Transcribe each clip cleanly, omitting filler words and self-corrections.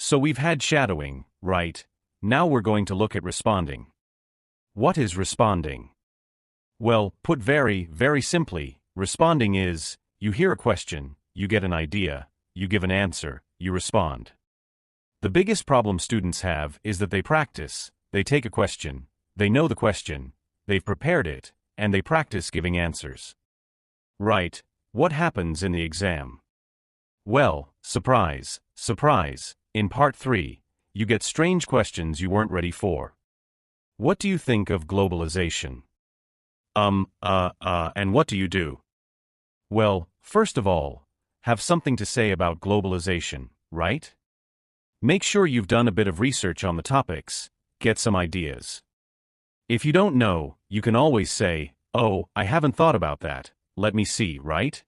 So we've had shadowing, right? Now we're going to look at responding. What is responding? Well, put very, very simply, responding is, you hear a question, you get an idea, you give an answer, you respond. The biggest problem students have is that they practice, they take a question, they know the question, they've prepared it, and they practice giving answers. Right, what happens in the exam? Well, surprise, surprise, in part 3, you get strange questions you weren't ready for. What do you think of globalization? And what do you do? Well, first of all, have something to say about globalization, right? Make sure you've done a bit of research on the topics, get some ideas. If you don't know, you can always say, oh, I haven't thought about that, let me see, right?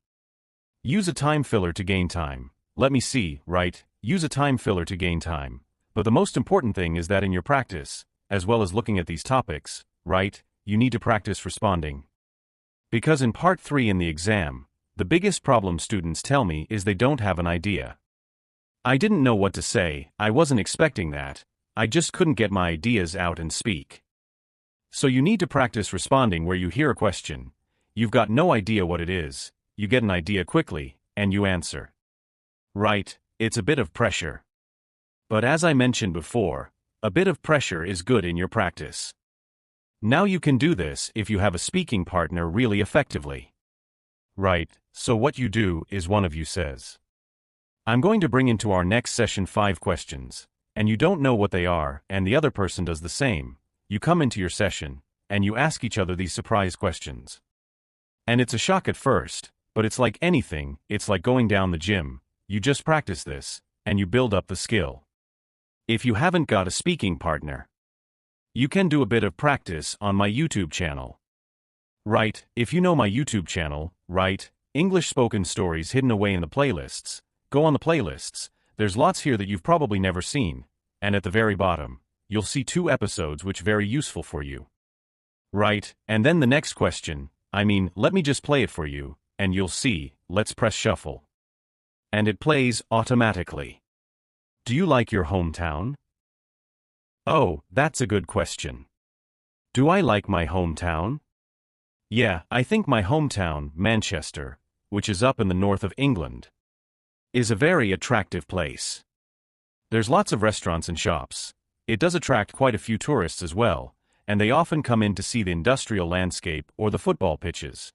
Use a time filler to gain time. Let me see, right? Use a time filler to gain time. But the most important thing is that in your practice, as well as looking at these topics, right, you need to practice responding. Because in part 3 in the exam, the biggest problem students tell me is they don't have an idea. I didn't know what to say, I wasn't expecting that, I just couldn't get my ideas out and speak. So you need to practice responding where you hear a question, you've got no idea what it is, you get an idea quickly, and you answer. Right, it's a bit of pressure. But as I mentioned before, a bit of pressure is good in your practice. Now you can do this if you have a speaking partner really effectively. Right, so what you do is one of you says, I'm going to bring into our next session 5 questions, and you don't know what they are, and the other person does the same. You come into your session, and you ask each other these surprise questions. And it's a shock at first, but it's like anything, it's like going down the gym, you just practice this, and you build up the skill. If you haven't got a speaking partner, you can do a bit of practice on my YouTube channel. Right, if you know my YouTube channel, right, English spoken stories hidden away in the playlists, go on the playlists, there's lots here that you've probably never seen, and at the very bottom, you'll see 2 episodes which very useful for you. Right, and then the next question, let me just play it for you, and you'll see, let's press shuffle. And it plays automatically. Do you like your hometown? Oh, that's a good question. Do I like my hometown? Yeah, I think my hometown, Manchester, which is up in the north of England, is a very attractive place. There's lots of restaurants and shops. It does attract quite a few tourists as well, and they often come in to see the industrial landscape or the football pitches.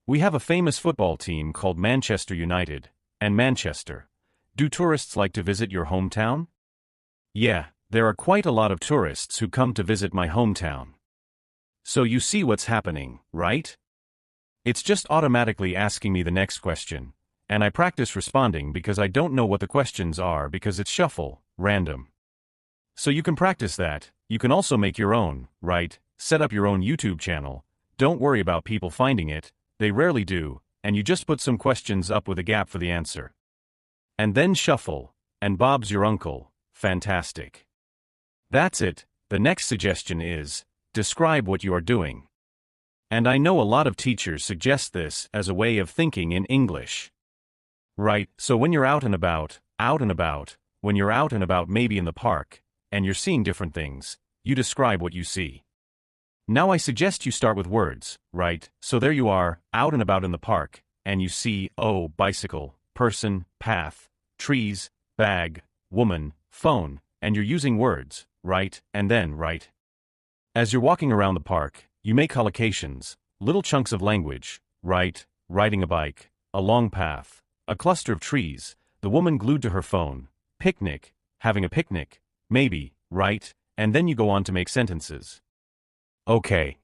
We have a famous football team called Manchester United, and Manchester. Do tourists like to visit your hometown? Yeah, there are quite a lot of tourists who come to visit my hometown. So you see what's happening, right? It's just automatically asking me the next question, and I practice responding because I don't know what the questions are because it's shuffle, random. So you can practice that, you can also make your own, right? Set up your own YouTube channel, don't worry about people finding it, they rarely do, and you just put some questions up with a gap for the answer. And then shuffle, and Bob's your uncle, fantastic. That's it, the next suggestion is, describe what you are doing. And I know a lot of teachers suggest this as a way of thinking in English. Right, so when you're out and about, when you're out and about maybe in the park, and you're seeing different things, you describe what you see. Now I suggest you start with words, right? So there you are, out and about in the park, and you see, oh, bicycle, person, path, trees, bag, woman, phone, and you're using words, right, and then, right. As you're walking around the park, you make collocations, little chunks of language, right, riding a bike, a long path, a cluster of trees, the woman glued to her phone, picnic, having a picnic, maybe, right, and then you go on to make sentences. Okay.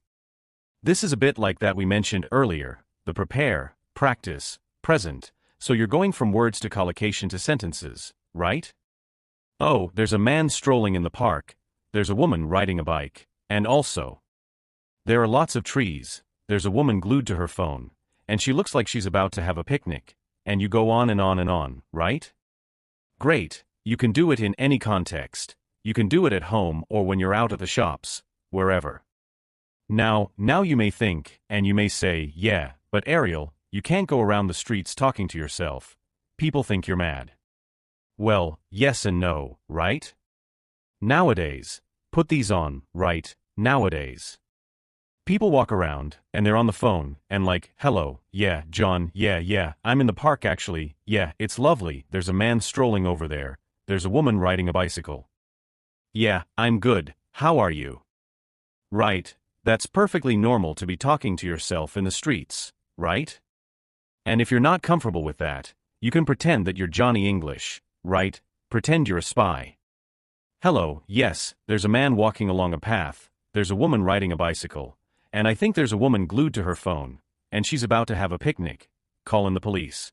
This is a bit like that we mentioned earlier, the prepare, practice, present, so you're going from words to collocation to sentences, right? Oh, there's a man strolling in the park, there's a woman riding a bike, and also, there are lots of trees, there's a woman glued to her phone, and she looks like she's about to have a picnic, and you go on and on and on, right? Great, you can do it in any context, you can do it at home or when you're out at the shops, wherever. Now you may think, and you may say, yeah, but Ariel, you can't go around the streets talking to yourself, people think you're mad. Well, yes and no, right? Nowadays. Put these on, right, nowadays. People walk around, and they're on the phone, and like, hello, yeah, John, yeah, I'm in the park actually, yeah, it's lovely, there's a man strolling over there, there's a woman riding a bicycle. Yeah, I'm good, how are you? Right, that's perfectly normal to be talking to yourself in the streets, right? And if you're not comfortable with that, you can pretend that you're Johnny English, right? Pretend you're a spy. Hello, yes, there's a man walking along a path, there's a woman riding a bicycle, and I think there's a woman glued to her phone, and she's about to have a picnic. Call in the police.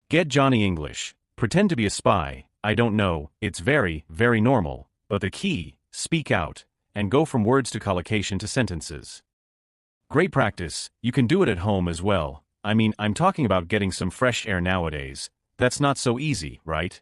Get Johnny English, pretend to be a spy, I don't know, it's very, very normal, but the key, speak out, and go from words to collocation to sentences. Great practice, you can do it at home as well. I mean, I'm talking about getting some fresh air nowadays. That's not so easy, right?